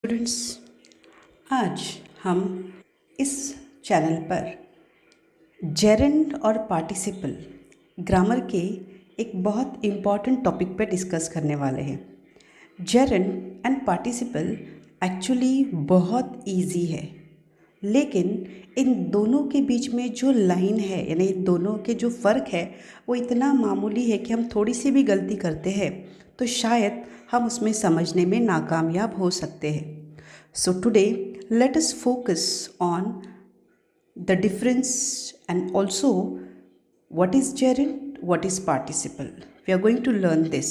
Students, आज हम इस चैनल पर जेरेंड और पार्टिसिपल ग्रामर के एक बहुत इम्पॉर्टेंट टॉपिक पर डिस्कस करने वाले हैं। जेरेंड एंड पार्टिसिपल एक्चुअली बहुत इजी है, लेकिन इन दोनों के बीच में जो लाइन है यानी इन दोनों के जो फ़र्क है वो इतना मामूली है कि हम थोड़ी सी भी गलती करते हैं तो शायद हम उसमें समझने में नाकामयाब हो सकते हैं। So today let us focus on the difference and also what is gerund, what is participle. We are going to learn this.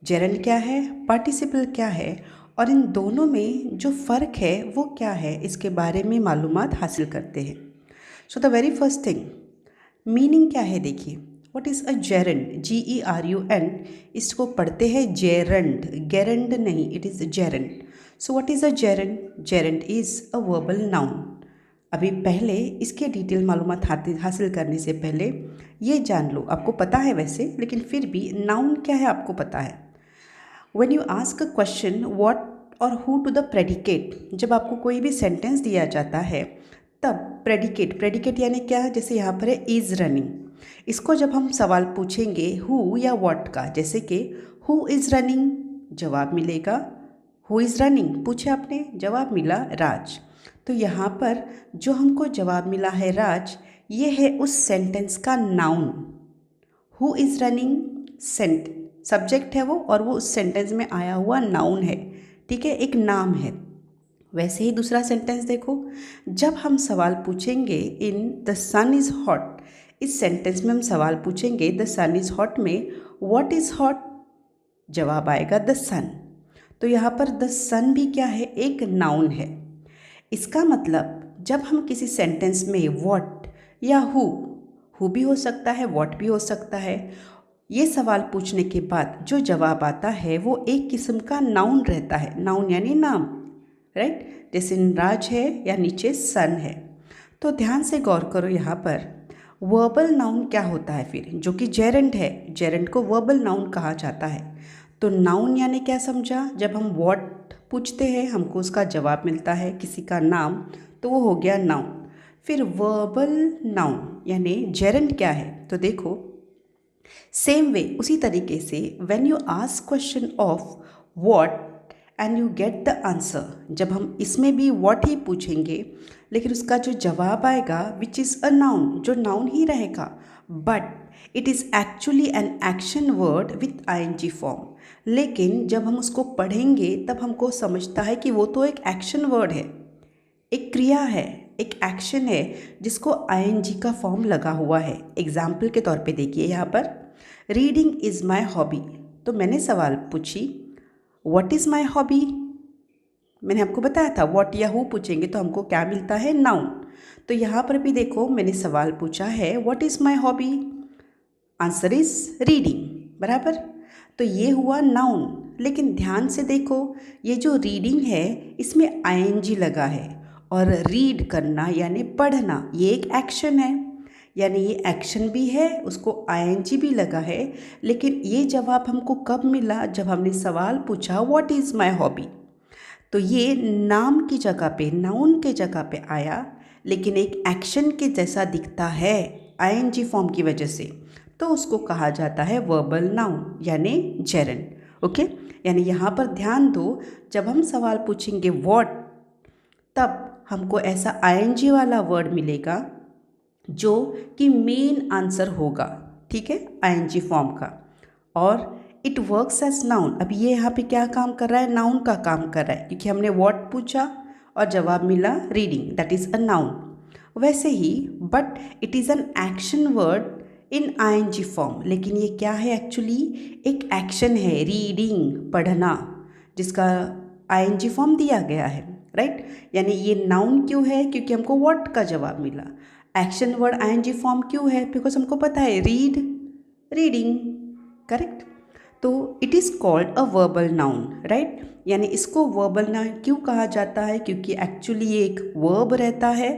Gerund क्या है, participle क्या है और इन दोनों में जो फ़र्क है वो क्या है, इसके बारे में मालूमात हासिल करते हैं। So the very first thing, meaning क्या है देखिए। What is a gerund? GERUND, इसको पढ़ते हैं जेरंड, गेरंड नहीं, it is gerund. So what is a gerund? Gerund is a verbal noun. अभी पहले इसके डिटेल मालूमात हासिल करने से पहले ये जान लो, आपको पता है वैसे, लेकिन फिर भी नाउन क्या है आपको पता है। When you ask a question what और हु टू द प्रेडिकेट, जब आपको कोई भी सेंटेंस दिया जाता है तब प्रेडिकेट यानी क्या, जैसे यहाँ पर है इज़ रनिंग, इसको जब हम सवाल पूछेंगे हु या व्हाट का, जैसे कि हु इज़ रनिंग, जवाब मिलेगा हु इज़ रनिंग, पूछे आपने, जवाब मिला राज। तो यहाँ पर जो हमको जवाब मिला है राज, ये है उस सेंटेंस का noun. Who is running subject है वो, और वो उस सेंटेंस में आया हुआ नाउन है, ठीक है, एक नाम है। वैसे ही दूसरा सेंटेंस देखो, जब हम सवाल पूछेंगे in the sun is hot, इस सेंटेंस में हम सवाल पूछेंगे द सन इज़ हॉट में व्हाट इज़ हॉट, जवाब आएगा द सन। तो यहाँ पर द सन भी क्या है, एक नाउन है। इसका मतलब जब हम किसी सेंटेंस में व्हाट या हु भी हो सकता है, व्हाट भी हो सकता है, ये सवाल पूछने के बाद जो जवाब आता है वो एक किस्म का नाउन रहता है। नाउन यानी नाम, राइट, जैसे राज है या नीचे सन है। तो ध्यान से गौर करो, यहाँ पर वर्बल नाउन क्या होता है फिर, जो कि जेरेंड है। जेरेंड को वर्बल नाउन कहा जाता है। तो नाउन यानी क्या समझा, जब हम व्हाट पूछते हैं हमको उसका जवाब मिलता है किसी का नाम, तो वो हो गया नाउन। फिर वर्बल नाउन यानी जेरेंड क्या है, तो देखो सेम वे, उसी तरीके से when you ask question of what and you get the answer, जब हम इसमें भी व्हाट ही पूछेंगे लेकिन उसका जो जवाब आएगा विच इज़ अ नाउन, जो नाउन ही रहेगा, but it is actually an action word with ING form. लेकिन जब हम उसको पढ़ेंगे तब हमको समझता है कि वो तो एक एक्शन वर्ड है, एक क्रिया है, एक एक्शन है जिसको आईएनजी का फॉर्म लगा हुआ है। एग्जाम्पल के तौर पे देखिए, यहाँ पर रीडिंग इज़ माई हॉबी, तो मैंने सवाल पूछी व्हाट इज़ माई हॉबी, मैंने आपको बताया था व्हाट या हु पूछेंगे तो हमको क्या मिलता है, नाउन। तो यहाँ पर भी देखो मैंने सवाल पूछा है what is my hobby, answer is reading, बराबर। तो ये हुआ नाउन। लेकिन ध्यान से देखो, ये जो रीडिंग है इसमें आईएनजी लगा है, और रीड करना यानी पढ़ना ये एक एक्शन है, यानी ये एक्शन भी है, उसको आईएनजी भी लगा है। लेकिन ये जवाब हमको कब मिला, जब हमने सवाल पूछा व्हाट इज़ माई हॉबी। तो ये नाम की जगह पे, नाउन के जगह पे आया, लेकिन एक एक्शन के जैसा दिखता है आईएनजी फॉर्म की वजह से, तो उसको कहा जाता है वर्बल नाउन यानी जेरेंड। ओके, यानी यहाँ पर ध्यान दो, जब हम सवाल पूछेंगे व्हाट, तब हमको ऐसा आईएनजी वाला वर्ड मिलेगा जो कि मेन आंसर होगा, ठीक है, आईएनजी फॉर्म का, और इट वर्क्स एज नाउन। अब ये यहाँ पे क्या काम कर रहा है, नाउन का काम कर रहा है, क्योंकि हमने व्हाट पूछा और जवाब मिला reading, that is a noun. वैसे ही but it is an action word in ING form, लेकिन ये क्या है, एक्चुअली एक एक्शन है, रीडिंग, पढ़ना, जिसका आईएनजी फॉर्म दिया गया है, राइट। यानी ये नाउन क्यों है, क्योंकि हमको व्हाट का जवाब मिला। एक्शन वर्ड आईएनजी फॉर्म क्यों है, बिकॉज हमको पता है रीड, रीडिंग, करेक्ट। तो it is called a verbal noun, right. यानी इसको वर्बल नाउन क्यों कहा जाता है, क्योंकि एक्चुअली ये एक वर्ब रहता है,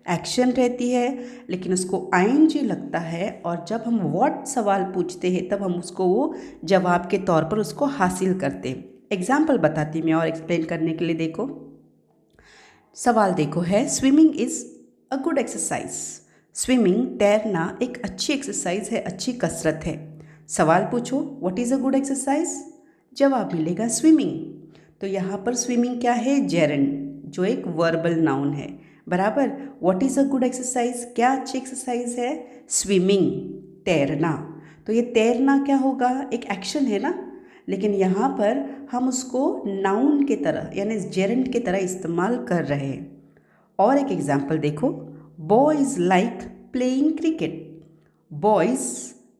एक्शन रहती है, लेकिन उसको आईएनजी लगता है, और जब हम व्हाट सवाल पूछते हैं तब हम उसको वो जवाब के तौर पर उसको हासिल करते हैं। एग्जाम्पल बताती हूँ मैं और एक्सप्लेन करने के लिए। देखो सवाल देखो है, swimming is a good exercise. Swimming तैरना एक अच्छी एक्सरसाइज है, अच्छी कसरत है। सवाल पूछो what is a good exercise, जवाब मिलेगा स्विमिंग। तो यहाँ पर स्विमिंग क्या है, जेरेंड, जो एक वर्बल नाउन है। बराबर, what is a good exercise, क्या अच्छी एक्सरसाइज है, स्विमिंग, तैरना। तो ये तैरना क्या होगा, एक एक्शन है ना, लेकिन यहाँ पर हम उसको नाउन के तरह यानी जेरेंड के तरह इस्तेमाल कर रहे हैं। और एक एग्जाम्पल देखो, boys like playing cricket. Boys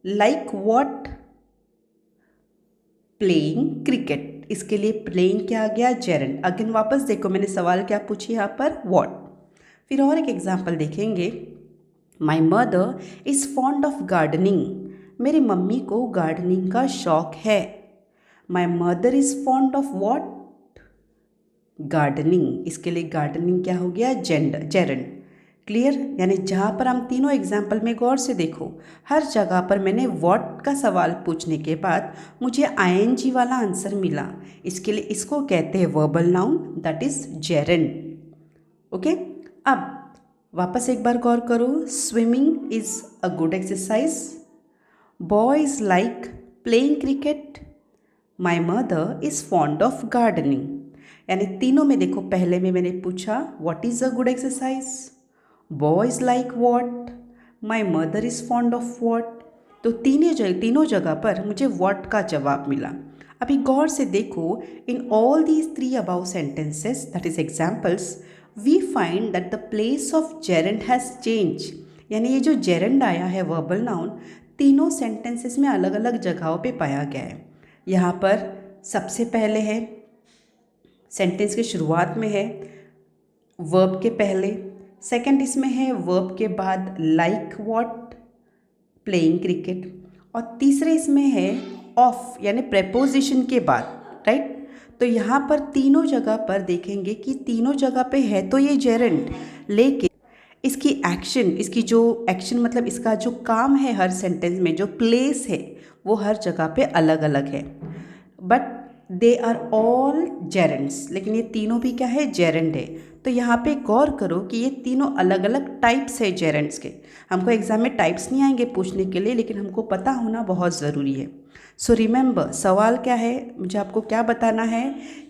like what, playing cricket. इसके लिए प्लेइंग क्या आ गया, जेरेंड। अगेन वापस देखो मैंने सवाल क्या पूछी यहाँ पर, व्हाट। फिर और एक एग्जाम्पल देखेंगे, my mother is fond of gardening. मेरी मम्मी को गार्डनिंग का शौक है। My mother is fond of what, gardening. इसके लिए गार्डनिंग क्या हो गया, जेरेंड। क्लियर, यानी जहाँ पर हम तीनों एग्जाम्पल में गौर से देखो, हर जगह पर मैंने वॉट का सवाल पूछने के बाद मुझे आईएनजी वाला आंसर मिला। इसके लिए इसको कहते हैं verbal noun, that is gerund. Okay, अब वापस एक बार गौर करो, swimming is a good exercise, boys like playing cricket, my mother is fond of gardening. यानी तीनों में देखो, पहले में मैंने पूछा what is a good exercise, boys like what, my mother is fond of what. तो तीनों जगह पर मुझे व्हाट का जवाब मिला। अभी गौर से देखो, in all these three above sentences that is examples, we find that the place of gerund has change. यानी ये जो जेरेंड आया है वर्बल नाउन, तीनों सेंटेंसेस में अलग अलग जगहों पे पाया गया है। यहाँ पर सबसे पहले है, सेंटेंस के शुरुआत में है, वर्ब के पहले। सेकंड इसमें है वर्ब के बाद लाइक व्हाट, प्लेइंग क्रिकेट। और तीसरे इसमें है ऑफ यानी प्रेपोजिशन के बाद, राइट। तो यहाँ पर तीनों जगह पर देखेंगे कि तीनों जगह पे है तो ये जेरेंड, लेकिन इसकी एक्शन मतलब इसका जो काम है हर सेंटेंस में, जो प्लेस है वो हर जगह पे अलग अलग है। बट दे आर ऑल जेरेंड्स, लेकिन ये तीनों भी क्या है, जेरेंड है। तो यहाँ पे गौर करो कि ये तीनों अलग अलग टाइप्स है जेरेंड्स के। हमको एग्जाम में टाइप्स नहीं आएंगे पूछने के लिए, लेकिन हमको पता होना बहुत ज़रूरी है। सो रिमेंबर, सवाल क्या है, मुझे आपको क्या बताना है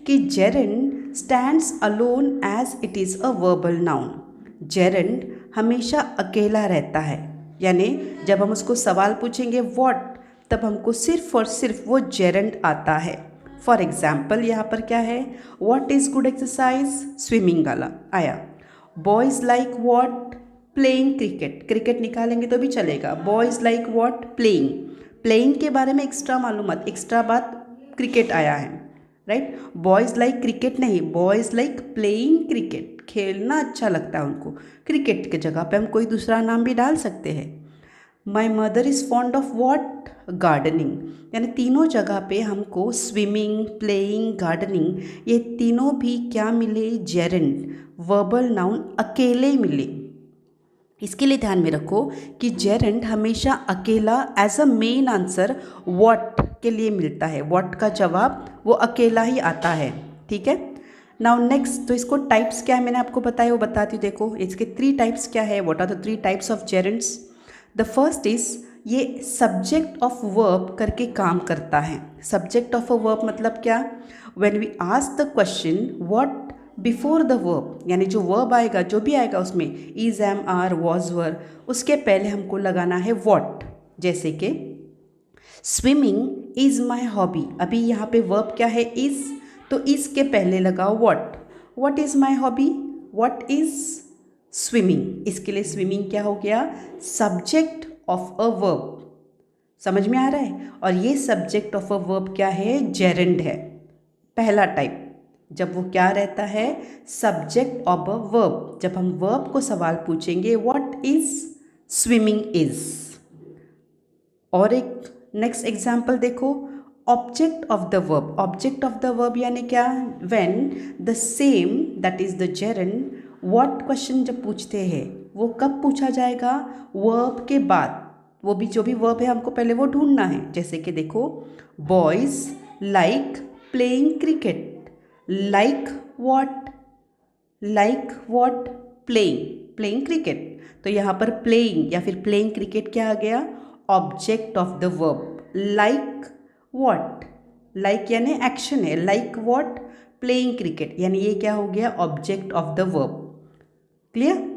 कि gerund stands alone as it is a verbal noun. Gerund हमेशा अकेला रहता है, यानी जब हम उसको सवाल पूछेंगे व्हाट, तब हमको सिर्फ और सिर्फ वो जेरेंड आता है। फॉर एग्जाम्पल यहाँ पर क्या है, what is good exercise, swimming वाला आया। Boys like what, playing cricket, cricket निकालेंगे तो भी चलेगा। Boys like what, playing, playing के बारे में एक्स्ट्रा मालूमात, एक्स्ट्रा बात, क्रिकेट आया है, राइट। बॉयज़ लाइक क्रिकेट नहीं, बॉयज़ लाइक प्लेइंग क्रिकेट, खेलना अच्छा लगता है उनको। क्रिकेट की जगह पे हम कोई दूसरा नाम भी डाल सकते हैं। My mother is fond of what, gardening. यानी तीनों जगह पे हमको स्विमिंग, प्लेइंग, गार्डनिंग, ये तीनों भी क्या मिले, जेरेंड, वर्बल नाउन अकेले मिले। इसके लिए ध्यान में रखो कि जेरेंड हमेशा अकेला as a main answer what के लिए मिलता है। व्हाट का जवाब वो अकेला ही आता है, ठीक है। नाउ नेक्स्ट, तो इसको टाइप्स क्या है मैंने आपको बताया, वो बताती हूँ। देखो इसके 3 टाइप्स क्या है, what are the 3 types of gerunds. The first is, ये सब्जेक्ट ऑफ वर्ब करके काम करता है। सब्जेक्ट ऑफ अ वर्ब मतलब क्या, when we ask the question what before the verb, यानी जो वर्ब आएगा, जो भी आएगा उसमें is, am, are, was, were, उसके पहले हमको लगाना है व्हाट। जैसे कि स्विमिंग इज़ माई हॉबी, अभी यहाँ पे वर्ब क्या है, इज़, तो इज़ के पहले लगाओ what. What is my hobby, what is swimming. इसके लिए स्विमिंग क्या हो गया, सब्जेक्ट ऑफ अ वर्ब। समझ में आ रहा है। और ये सब्जेक्ट ऑफ अ वर्ब क्या है, जेरेंड है। पहला टाइप, जब वो क्या रहता है, सब्जेक्ट ऑफ अ वर्ब। जब हम वर्ब को सवाल पूछेंगे व्हाट इज स्विमिंग इज। और एक नेक्स्ट एग्जाम्पल देखो, object of the verb. Object of the verb यानी क्या, when the same that is the gerund, what question जब पूछते हैं वो कब पूछा जाएगा, वर्ब के बाद। जो भी वर्ब है हमको पहले वो ढूंढना है। जैसे कि देखो, boys like playing cricket. Like what, like what, playing, playing cricket. तो यहाँ पर प्लेइंग या फिर प्लेइंग क्रिकेट क्या आ गया, object of the verb. Like what, like यानी एक्शन है, लाइक वॉट, प्लेइंग क्रिकेट, यानी ये क्या हो गया, object of the verb. Clear.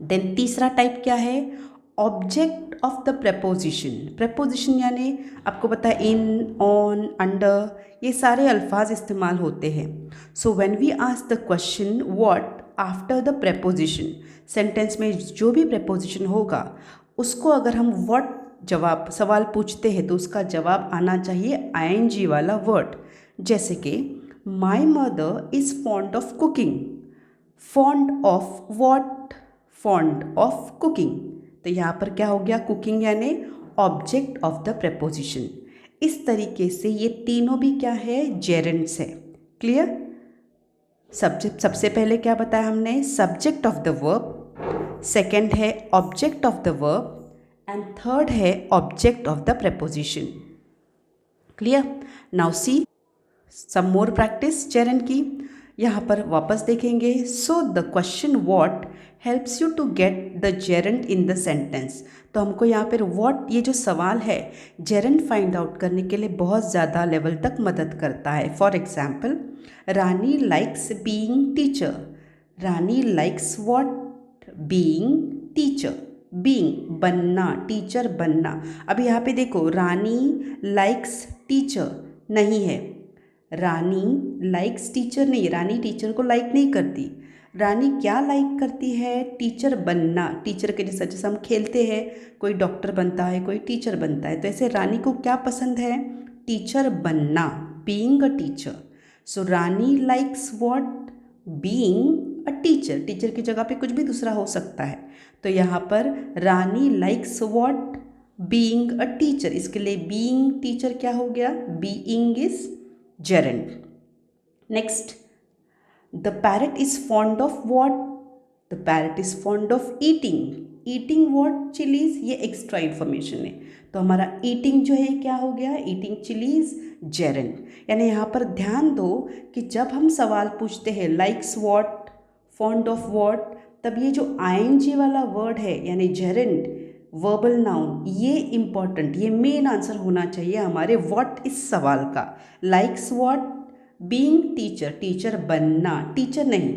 Then तीसरा टाइप क्या है, object of the preposition. Preposition यानी आपको पता है इन, ऑन, अंडर, ये सारे अल्फाज इस्तेमाल होते हैं। So when we ask the question what after the preposition, sentence में जो भी प्रेपोजिशन होगा उसको अगर हम व्हाट जवाब सवाल पूछते हैं तो उसका जवाब आना चाहिए आईएनजी वाला वर्ड। जैसे कि my mother is fond of cooking. Fond of what, fond of cooking. तो यहाँ पर क्या हो गया, कुकिंग यानी ऑब्जेक्ट ऑफ द प्रेपोजिशन। इस तरीके से ये तीनों भी क्या है, जेरेंट्स है। क्लियर। सब्जेक्ट सबसे पहले क्या बताया हमने, subject of the verb, second है object of the verb and third है object of the preposition. Clear. Now see some more practice gerund की। यहाँ पर वापस देखेंगे। So the question what helps you to get the gerund in the sentence. तो हमको यहाँ पर व्हाट, ये जो सवाल है जेरेंट फाइंड आउट करने के लिए बहुत ज़्यादा लेवल तक मदद करता है। For example, Rani likes being teacher. Rani likes what, being teacher. Being बनना, टीचर बनना। अब यहाँ पे देखो, रानी लाइक्स टीचर नहीं है, रानी लाइक्स टीचर नहीं, रानी टीचर को लाइक नहीं करती। रानी क्या लाइक करती है, टीचर बनना। टीचर के जैसा, जैसे हम खेलते हैं, कोई डॉक्टर बनता है, कोई टीचर बनता है, तो ऐसे रानी को क्या पसंद है, टीचर बनना, being a teacher. So Rani likes what, being a teacher. Teacher की जगह पे कुछ भी दूसरा हो सकता है। तो यहाँ पर Rani likes what, being a teacher. इसके लिए बीइंग टीचर क्या हो गया, being is gerund. Next, the parrot is fond of what? The parrot is fond of eating. Eating what? Chilies. ये एक्स्ट्रा इन्फॉर्मेशन है। तो हमारा eating जो है क्या हो गया, eating chilies, gerund। यानी यहाँ पर ध्यान दो कि जब हम सवाल पूछते हैं likes what, fond of what, तब ये जो ing वाला वर्ड है यानी gerund, वर्बल नाउन, ये इम्पॉर्टेंट, ये मेन आंसर होना चाहिए हमारे व्हाट इस सवाल का। Likes what, being teacher, teacher बनना, टीचर नहीं।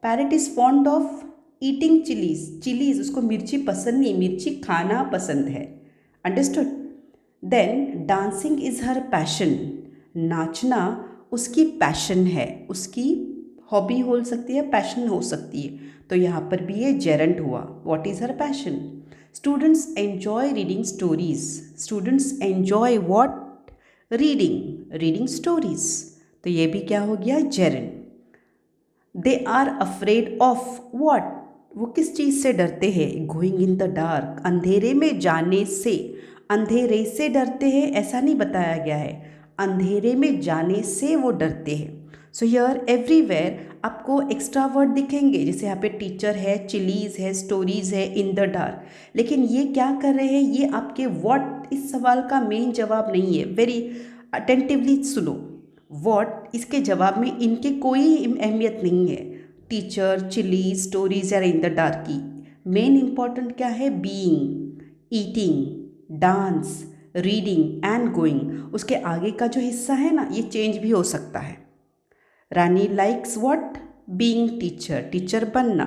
Parrot is fond of eating chillies. Chillies, उसको मिर्ची पसंद नहीं, मिर्ची खाना पसंद है। Understood. Then dancing is her passion. नाचना उसकी पैशन है, उसकी हॉबी हो सकती है, पैशन हो सकती है। तो यहाँ पर भी ये जेरेंट हुआ, what is her passion. Students enjoy reading stories. Students enjoy what? Reading. Reading stories. तो ये भी क्या हो गया, gerund. They are afraid of what? वो किस चीज़ से डरते हैं, going in the dark. अंधेरे में जाने से, अंधेरे से डरते हैं ऐसा नहीं बताया गया है, अंधेरे में जाने से वो डरते हैं। सो हियर एवरीवेयर आपको एक्स्ट्रा वर्ड दिखेंगे, जैसे यहाँ पे टीचर है, चिलीज है, स्टोरीज है, इन द डार्क। लेकिन ये क्या कर रहे हैं, ये आपके व्हाट इस सवाल का मेन जवाब नहीं है। वेरी अटेंटिवली सुनो, व्हाट इसके जवाब में इनके कोई अहमियत नहीं है। टीचर, चिलीज, स्टोरीज या इन द डार्क की मेन इंपॉर्टेंट क्या है, being, eating, dance, reading and going. उसके आगे का जो हिस्सा है ना, ये चेंज भी हो सकता है। Rani likes what, being teacher, teacher बनना।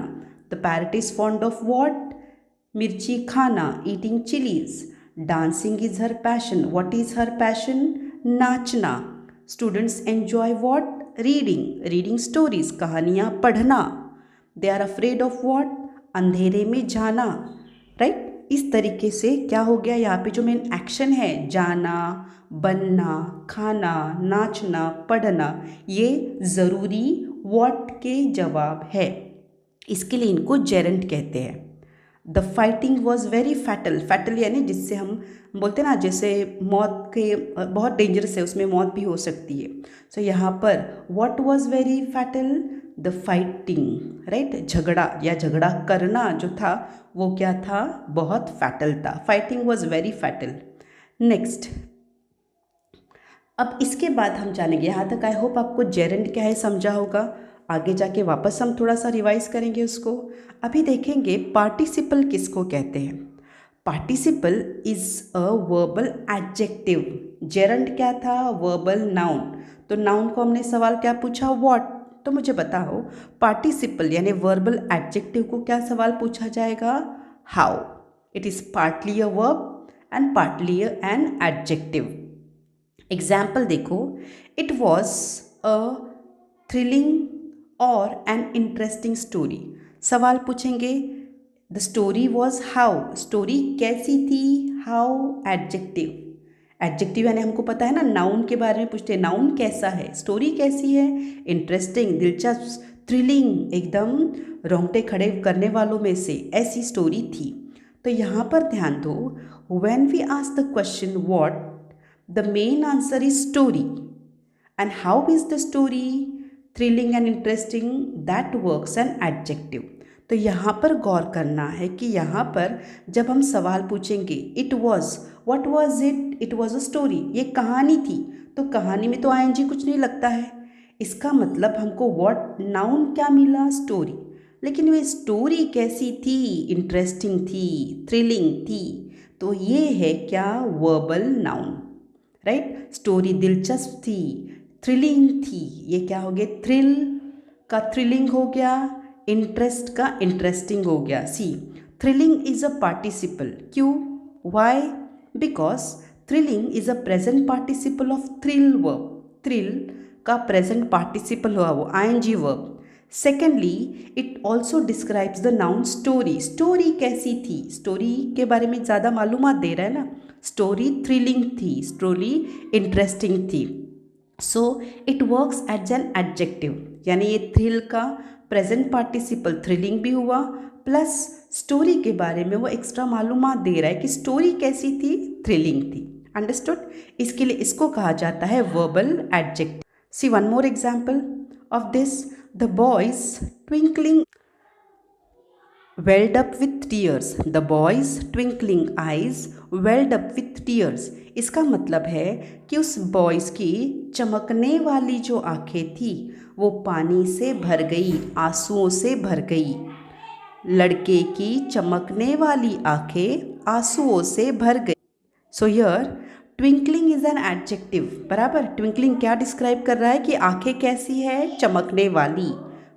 The parrot is fond of what, मिर्ची खाना, eating chillies. Dancing is her passion, what is her passion, नाचना। Students enjoy what, reading, reading stories, कहानियाँ पढ़ना। They are afraid of what, अंधेरे में जाना। Right. इस तरीके से क्या हो गया, यहाँ पे जो मेन एक्शन है, जाना, बनना, खाना, नाचना, पढ़ना, ये ज़रूरी व्हाट के जवाब है। इसके लिए इनको जेरेंट कहते हैं। The fighting was very fatal. Fatal यानी जिससे हम बोलते हैं ना, जैसे मौत के बहुत डेंजरस है, उसमें मौत भी हो सकती है। सो यहाँ पर what was very fatal, the fighting. Right. झगड़ा या झगड़ा करना जो था वो क्या था, बहुत फैटल था। Fighting was very fatal. Next, अब इसके बाद हम जानेंगे, यहाँ तक आई होप आपको जेरेंड क्या है समझा होगा। आगे जाके वापस हम थोड़ा सा रिवाइज करेंगे उसको। अभी देखेंगे पार्टिसिपल किसको कहते हैं। Participle is a verbal adjective. Gerund क्या था, वर्बल नाउन। तो नाउन को हमने सवाल क्या पूछा, व्हाट। तो मुझे बताओ पार्टिसिपल यानी वर्बल एडजेक्टिव को क्या सवाल पूछा जाएगा, how. It is partly a verb and partly an adjective. Example देखो, इट वॉज अ थ्रिलिंग और एन इंटरेस्टिंग स्टोरी। सवाल पूछेंगे, the story was how, story कैसी थी, हाउ एडजेक्टिव। एडजेक्टिव यानी हमको पता है ना, नाउन के बारे में पूछते हैं, नाउन कैसा है, स्टोरी कैसी है, इंटरेस्टिंग दिलचस्प, थ्रिलिंग एकदम रोंगटे खड़े करने वालों में से ऐसी स्टोरी थी। तो यहाँ पर ध्यान दो, when we ask the question what, the main answer is story. And how is the story thrilling and interesting? That works an adjective. तो यहाँ पर गौर करना है कि यहाँ पर जब हम सवाल पूछेंगे it was, what was it, it was a story, ये कहानी थी, तो कहानी में तो आईएनजी कुछ नहीं लगता है। इसका मतलब हमको व्हाट नाउन क्या मिला, स्टोरी। लेकिन वे स्टोरी कैसी थी, इंटरेस्टिंग थी, थ्रिलिंग थी, तो ये है क्या, वर्बल नाउन। राइट, स्टोरी दिलचस्प थी, थ्रिलिंग थी, ये क्या हो गया, थ्रिल का थ्रिलिंग हो गया, इंटरेस्ट का इंटरेस्टिंग हो गया। See, thrilling is a participle, क्यों, why, because thrilling is a present participle of thrill verb. Thrill का प्रेजेंट पार्टिसिपल हुआ वो ING verb. Secondly, it also describes the noun story. Story कैसी थी, स्टोरी के बारे में ज़्यादा मालूमात दे रहा है ना, स्टोरी थ्रिलिंग थी, स्टोरी इंटरेस्टिंग थी। So it works as an adjective, यानी ये थ्रिल का प्रेजेंट पार्टिसिपल थ्रिलिंग भी हुआ, प्लस स्टोरी के बारे में वो एक्स्ट्रा मालूमात दे रहा है कि स्टोरी कैसी थी, थ्रिलिंग थी। अंडरस्टूड, इसके लिए इसको कहा जाता है verbal adjective. See one more example of this, the boys twinkling welled up with tears. The boy's twinkling eyes welled up with tears. इसका मतलब है कि उस बॉयज़ की चमकने वाली जो आंखें थी वो पानी से भर गई, आंसुओं से भर गई। लड़के की चमकने वाली आंखें आंसुओं से भर गई। So here twinkling is an adjective, बराबर। ट्विंकलिंग क्या डिस्क्राइब कर रहा है कि आंखें कैसी है, चमकने वाली,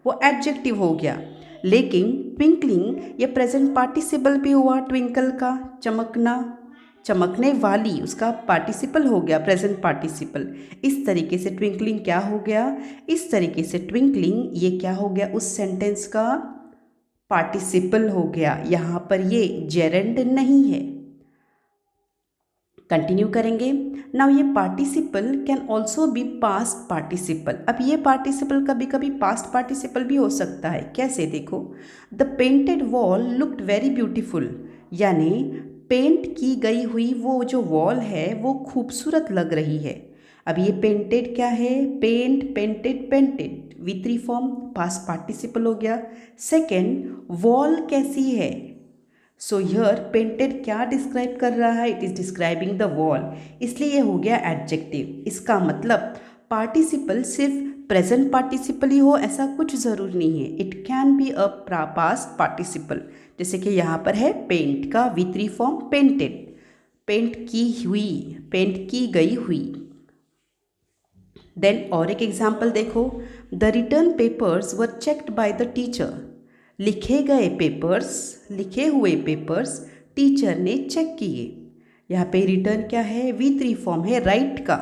वो एडजेक्टिव हो गया। लेकिन ट्विंकलिंग ये प्रेजेंट पार्टिसिपल भी हुआ, ट्विंकल का चमकना, चमकने वाली उसका पार्टिसिपल हो गया, प्रेजेंट पार्टिसिपल। इस तरीके से ट्विंकलिंग क्या हो गया, इस तरीके से ट्विंकलिंग ये क्या हो गया, उस सेंटेंस का पार्टिसिपल हो गया। यहाँ पर ये जेरेंड नहीं है। कंटिन्यू करेंगे। नाउ ये participle can also be past participle. अब ये पार्टिसिपल कभी कभी पास्ट पार्टिसिपल भी हो सकता है। कैसे, देखो, the painted wall looked very beautiful, यानी पेंट की गई हुई वो जो वॉल है वो खूबसूरत लग रही है। अब ये पेंटेड क्या है, paint, painted, painted, V3 form, past participle हो गया। सेकेंड, वॉल कैसी है, सो हियर पेंटेड क्या डिस्क्राइब कर रहा है, it is describing the wall, इसलिए ये हो गया एडजेक्टिव। इसका मतलब पार्टिसिपल सिर्फ प्रेजेंट पार्टिसिपल ही हो ऐसा कुछ ज़रूर नहीं है, it can be a past participle. जैसे कि यहाँ पर है पेंट का V3 फॉर्म पेंटेड, पेंट की हुई, पेंट की गई हुई। देन और एक एग्जाम्पल देखो, the return papers were checked by the teacher. लिखे गए पेपर्स, लिखे हुए पेपर्स टीचर ने चेक किए। यहाँ पे रिटर्न क्या है, V3 फॉर्म है राइट का,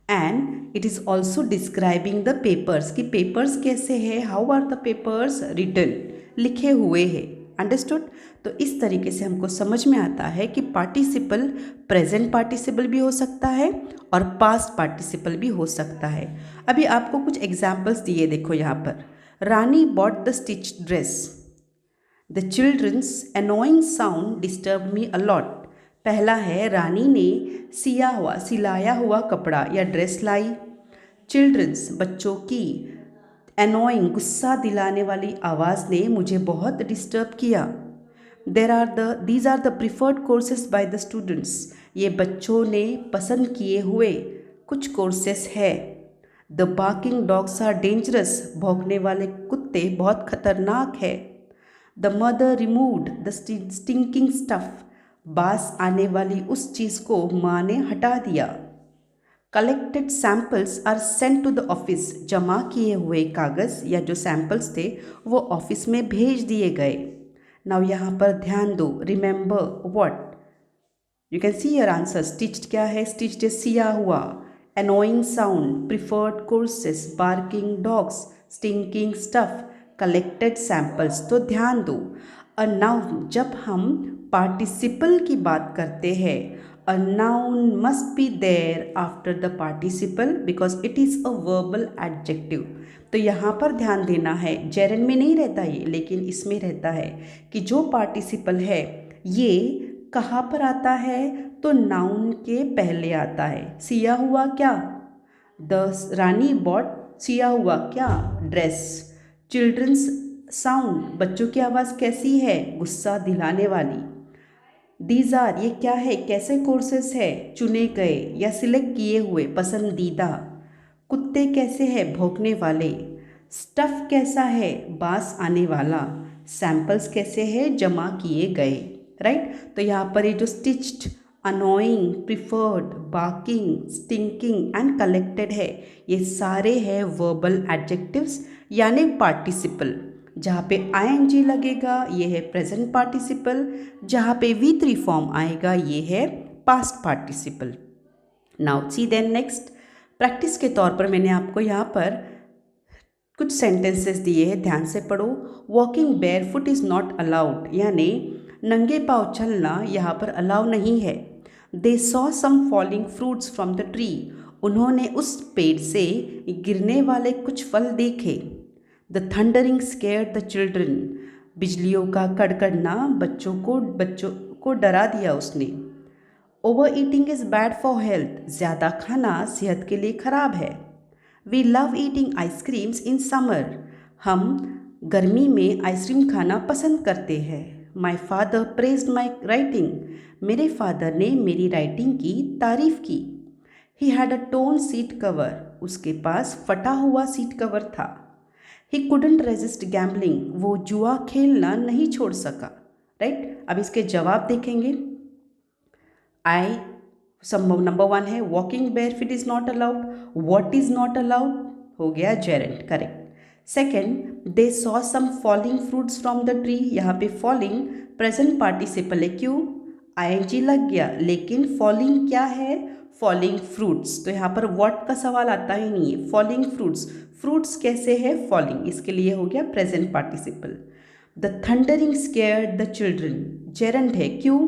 and it is also describing the papers कि पेपर्स कैसे है, how are the papers written, लिखे हुए हैं। अंडरस्टूड। तो इस तरीके से हमको समझ में आता है कि पार्टिसिपल प्रेजेंट पार्टिसिपल भी हो सकता है और पास्ट पार्टिसिपल भी हो सकता है। अभी आपको कुछ एग्जाम्पल्स दिए, देखो यहाँ पर, Rani bought the stitch dress, the childrens annoying sound disturb me a lot. पहला है रानी ने सिलाया हुआ कपड़ा या ड्रेस लाई। चिल्ड्रंस बच्चों की, एनोइंग गुस्सा दिलाने वाली आवाज़ ने मुझे बहुत डिस्टर्ब किया। These are the preferred courses by the students, ये बच्चों ने पसंद किए हुए कुछ कोर्सेस है। The barking dogs are dangerous, भौंकने वाले कुत्ते बहुत खतरनाक है। The mother removed the stinking stuff, बास आने वाली उस चीज़ को माँ ने हटा दिया। Collected samples are sent to the office, जमा किए हुए कागज़ या जो सैम्पल्स थे वो ऑफिस में भेज दिए गए। नाउ यहाँ पर ध्यान दो, remember what, you can see your answer. Stitched क्या है? स्टिच्ड है सिया हुआ। annoying sound, preferred courses, barking dogs, stinking stuff, collected samples। तो ध्यान दो, a noun, जब हम participle की बात करते हैं, a noun must be there after the participle because it is a verbal adjective। तो यहाँ पर ध्यान देना है, जेरन में नहीं रहता ये, लेकिन इसमें रहता है कि जो पार्टिसिपल है ये कहाँ पर आता है? तो नाउन के पहले आता है। सिया हुआ क्या? द रानी बॉट सिया हुआ क्या? ड्रेस। चिल्ड्रंस साउंड, बच्चों की आवाज़ कैसी है? गुस्सा दिलाने वाली। दीज आर, ये क्या है? कैसे कोर्सेस है? चुने गए या सिलेक्ट किए हुए, पसंदीदा। कुत्ते कैसे हैं? भौंकने वाले। स्टफ कैसा है? बास आने वाला। सैम्पल्स कैसे हैं? जमा किए गए। राइट तो यहाँ पर ये जो stitched, annoying, preferred, barking, stinking and collected है, ये सारे हैं वर्बल एडजेक्टिव्स यानी पार्टिसिपल। जहाँ पे आईएनजी लगेगा ये है प्रेजेंट पार्टिसिपल, जहाँ पे V3 फॉर्म आएगा ये है past participle. Now see then next, practice के तौर पर मैंने आपको यहाँ पर कुछ सेंटेंसेस दिए हैं, ध्यान से पढ़ो। Walking barefoot is not allowed, यानी नंगे पाँव चलना यहाँ पर अलाउ नहीं है। They saw some falling fruits from the tree, उन्होंने उस पेड़ से गिरने वाले कुछ फल देखे। The thundering scared the children, बिजलियों का कड़कड़ना बच्चों को डरा दिया उसने। Over eating is bad for health, ज़्यादा खाना सेहत के लिए ख़राब है। We love eating ice creams in summer, हम गर्मी में आइसक्रीम खाना पसंद करते हैं। माई फादर प्रेज्ड माई राइटिंग, मेरे फादर ने मेरी राइटिंग की तारीफ़ की। ही had a torn seat cover, उसके पास फटा हुआ सीट कवर था। ही कुडंट रेजिस्ट गैम्बलिंग, वो जुआ खेलना नहीं छोड़ सका। राइट अब इसके जवाब देखेंगे। आई संभव नंबर 1 है walking barefoot is not allowed, what is not allowed हो गया gerund, correct. Second, they saw some falling fruits from the tree, यहाँ पे फॉलिंग प्रेजेंट पार्टिसिपल है, क्यों? आईएनजी लग गया, लेकिन फॉलिंग क्या है? फॉलिंग फ्रूट्स, तो यहाँ पर व्हाट का सवाल आता ही नहीं है। फॉलिंग फ्रूट्स, फ्रूट्स कैसे है? फॉलिंग, इसके लिए हो गया present participle. The thundering scared the children, Geraint है, क्यों?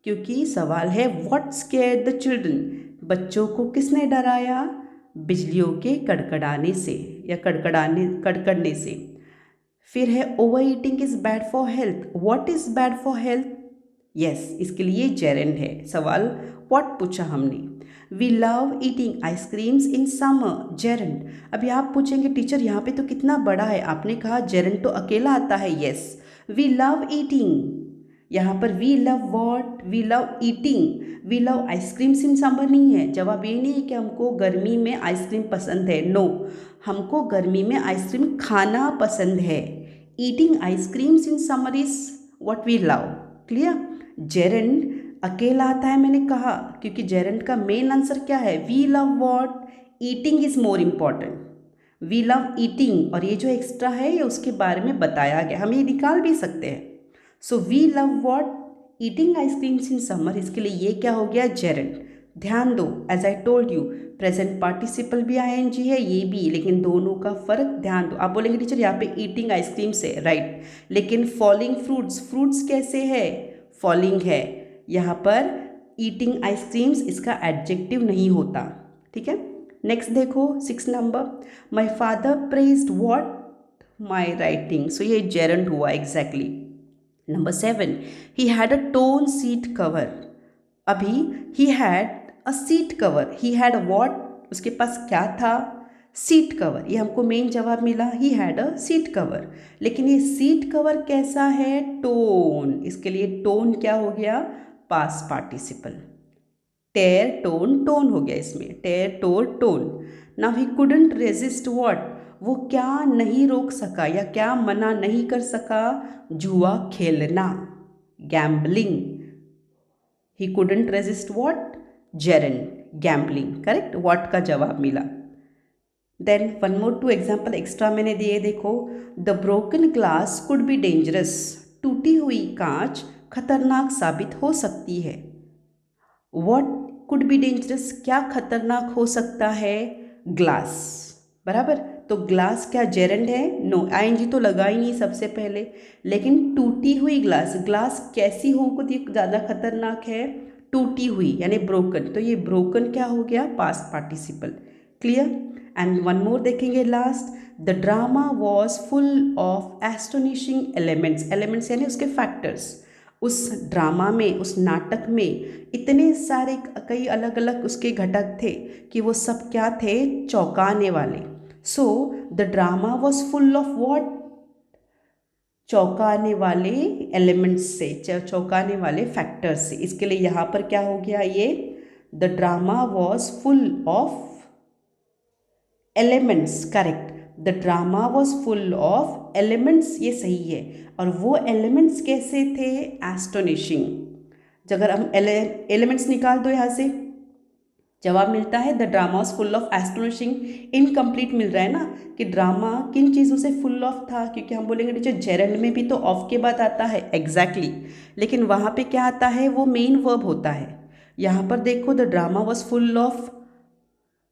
क्योंकि सवाल है व्हाट स्केयर्ड द चिल्ड्रन, बच्चों को किसने डराया? बिजलियों के कड़कड़ाने से या कड़कड़ने से। फिर है over eating is bad for health, what is bad for health? Yes, इसके लिए जेरेंड है। सवाल व्हाट पूछा हमने। We love eating ice creams in summer, gerund. अभी आप पूछेंगे टीचर यहाँ पे तो कितना बड़ा है, आपने कहा जेरेंड तो अकेला आता है। यस, वी लव ईटिंग, यहाँ पर we love what? We love eating, we love ice creams in summer नहीं है। जवाब ये नहीं है कि हमको गर्मी में आइसक्रीम पसंद है, नो, हमको गर्मी में आइसक्रीम खाना पसंद है। Eating ice creams in summer is what we love, clear. Gerund अकेला आता है मैंने कहा, क्योंकि जेरेंड का मेन आंसर क्या है? We love what? Eating is more important, we love eating, और ये जो एक्स्ट्रा है ये उसके बारे में बताया गया, हम ये निकाल भी सकते हैं। So we love what? Eating ice creams in summer, इसके लिए ये क्या हो गया? जेरेंड। ध्यान दो, as I told you, present participle भी आईएनजी है, ये भी, लेकिन दोनों का फर्क ध्यान दो। आप बोलेंगे टीचर यहाँ पे ईटिंग आइसक्रीम से, राइट, लेकिन फॉलिंग फ्रूट्स, फ्रूट्स कैसे है? फॉलिंग है। यहाँ पर ईटिंग आइसक्रीम्स इसका एडजेक्टिव नहीं होता, ठीक है। नेक्स्ट देखो 6 number, my father praised what? My writing, so ये जेरेंड हुआ exactly. Number 7, he had a torn seat cover, अभी he had a seat cover, he had what? उसके पास क्या था? सीट कवर, ये हमको मेन जवाब मिला, ही हैड अ सीट कवर। लेकिन ये सीट कवर कैसा है? टोन, इसके लिए टोन क्या हो गया? Past participle. Tear torn, torn हो गया इसमें, tear tore torn. Now he couldn't resist what, वो क्या नहीं रोक सका या क्या मना नहीं कर सका, जुआ खेलना, gambling. He couldn't resist what, gerund, gambling. Correct, what का जवाब मिला। Then one more two example extra मैंने दिए, देखो। The broken glass could be dangerous, टूटी हुई कांच खतरनाक साबित हो सकती है। वॉट कुड बी डेंजरस, क्या खतरनाक हो सकता है, ग्लास। बराबर, तो ग्लास क्या जेरंड है, नो, आईएनजी तो लगा ही नहीं सबसे पहले। लेकिन टूटी हुई ग्लास, ग्लास कैसी होगी ज़्यादा खतरनाक है, टूटी हुई यानी ब्रोकन, तो ये ब्रोकन क्या हो गया, past participle. Clear. And one more देखेंगे last, the drama was full of astonishing elements, elements यानी उसके फैक्टर्स। उस ड्रामा में, उस नाटक में इतने सारे कई अलग अलग उसके घटक थे कि वो सब क्या थे, चौंकाने वाले। So the drama was full of what, चौंकाने वाले एलिमेंट्स से, चौंकाने वाले फैक्टर्स से। इसके लिए यहाँ पर क्या हो गया, ये the drama was full of elements. Correct, the drama was full of elements, ये सही है। और वो एलिमेंट्स कैसे थे, एस्टोनिशिंग। अगर हम एलिमेंट्स निकाल दो यहाँ से, जवाब मिलता है the drama was full of astonishing. Incomplete मिल रहा है ना, कि ड्रामा किन चीज़ों से फुल ऑफ था, क्योंकि हम बोलेंगे टीचर जेरंड में भी तो ऑफ के बाद आता है, एग्जैक्टली लेकिन वहाँ पे क्या आता है, वो मेन वर्ब होता है। यहाँ पर देखो the drama was full of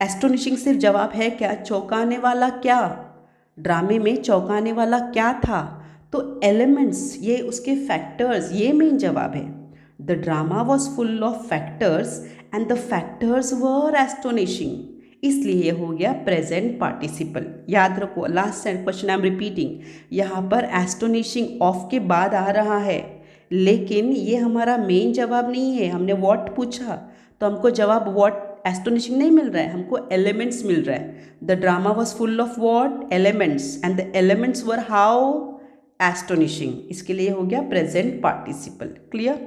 astonishing, सिर्फ जवाब है क्या, चौंकाने वाला क्या, ड्रामे में चौंकाने वाला क्या था, तो एलिमेंट्स, ये उसके फैक्टर्स, ये मेन जवाब है। The drama was full of factors and the factors were astonishing, इसलिए ये हो गया प्रेजेंट पार्टिसिपल। याद रखो, last question I am repeating, यहाँ पर एस्टोनिशिंग ऑफ के बाद आ रहा है, लेकिन ये हमारा मेन जवाब नहीं है। हमने व्हाट पूछा तो हमको जवाब व्हाट एस्टोनिशिंग नहीं मिल रहा है, हमको एलिमेंट्स मिल रहा है। The drama was full of what, elements, and the elements were how, astonishing. इसके लिए हो गया प्रेजेंट पार्टिसिपल। क्लियर।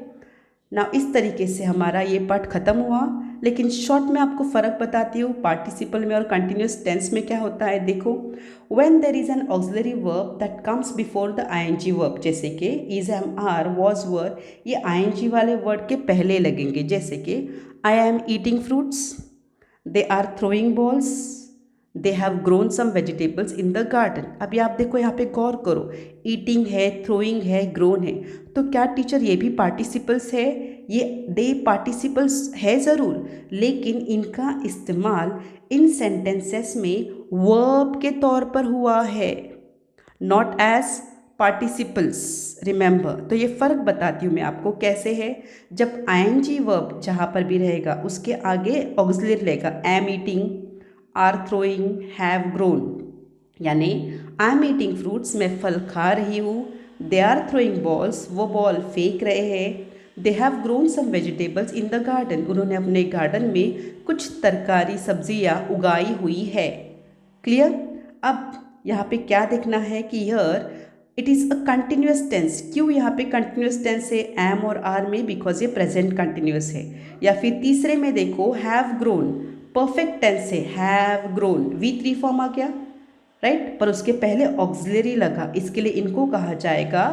ना इस तरीके से हमारा ये पार्ट खत्म हुआ, लेकिन शॉर्ट में आपको फ़र्क बताती हूँ पार्टिसिपल में और कंटिन्यूस टेंस में क्या होता है। देखो, when there is an auxiliary verb that comes before the ING verb, जैसे कि is, am, are, was, were, ये आईएनजी वाले वर्ड के पहले लगेंगे। जैसे कि I am eating fruits, they are throwing balls, they have grown some vegetables in the garden. अभी आप देखो यहाँ पे गौर करो, ईटिंग है, थ्रोइंग है, ग्रोन है, तो क्या टीचर ये भी पार्टिसिपल्स है, ये दे पार्टिसिपल्स है ज़रूर, लेकिन इनका इस्तेमाल इन सेंटेंसेस में वर्ब के तौर पर हुआ है, नॉट एज पार्टिसिपल्स। रिमेंबर, तो ये फ़र्क बताती हूँ मैं आपको कैसे है। जब आईएनजी वर्ब जहाँ पर भी रहेगा उसके आगे ऑक्सिलरी रहेगा, am eating, are throwing, have grown, यानी आई एम ईटिंग फ्रूट्स, मैं फल खा रही हूँ, दे आर थ्रोइंग बॉल्स, वो बॉल फेंक रहे हैं, they have grown some vegetables in the garden, उन्होंने अपने गार्डन में कुछ तरकारी सब्जियाँ उगाई हुई है। क्लियर। अब यहाँ पे क्या देखना है कि here it is a continuous tense. क्यों यहाँ पे कंटिन्यूस टेंस है एम और आर में, बिकॉज ये प्रेजेंट कंटिन्यूस है। या फिर तीसरे में देखो, हैव ग्रोन, परफेक्ट टेंस है, हैव ग्रोन, V3 फॉर्म आ गया, राइट, पर उसके पहले ऑक्सिलरी लगा, इसके लिए इनको कहा जाएगा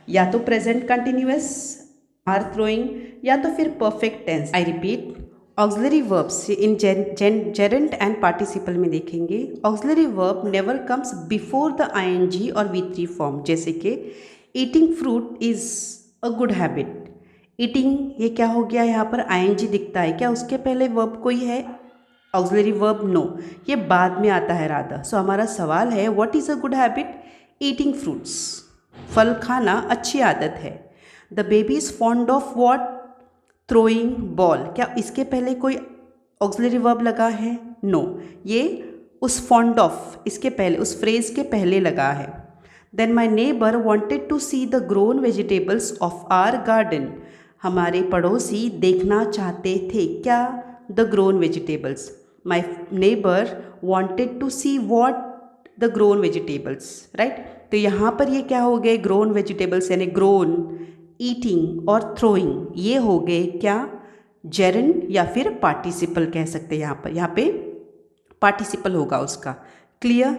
या तो प्रेजेंट कंटिन्यूअस, आर थ्रोइंग, या तो फिर perfect tense. I repeat, auxiliary verbs in gerund and participle में देखेंगे, auxiliary verb never comes before the ING और V3 फॉर्म। जैसे कि eating fruit is a good habit, eating ये क्या हो गया, यहाँ पर आईएनजी दिखता है, क्या उसके पहले वर्ब कोई है, ऑक्सिलरी वर्ब, नो, ये बाद में आता है राधा। सो हमारा सवाल है what is a good habit, eating fruits, फल खाना अच्छी आदत है। The baby is fond of what, throwing ball, क्या इसके पहले कोई ऑक्सिलरी वर्ब लगा है, नो, ये उस फॉन्ड ऑफ इसके पहले, उस फ्रेज के पहले लगा है। Then my neighbour wanted to see the grown vegetables of our garden, हमारे पड़ोसी देखना चाहते थे क्या, the grown vegetables. My neighbor wanted to see what, the grown vegetables, right। तो यहाँ पर ये क्या हो गए, ग्रोन वेजिटेबल्स यानी ग्रोन, ईटिंग और थ्रोइंग, ये हो गए क्या, जेरेंड या फिर पार्टिसिपल कह सकते हैं यहाँ पे पार्टिसिपल होगा उसका। Clear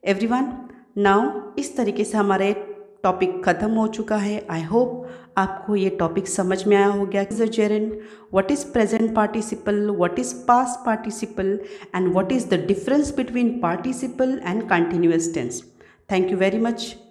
everyone? नाउ इस तरीके से हमारे टॉपिक ख़त्म हो चुका है। आई होप आपको ये टॉपिक समझ में आया हो गया। Is a gerund, what is present participle, what is past participle and what is the difference between participle and continuous tense. Thank you very much.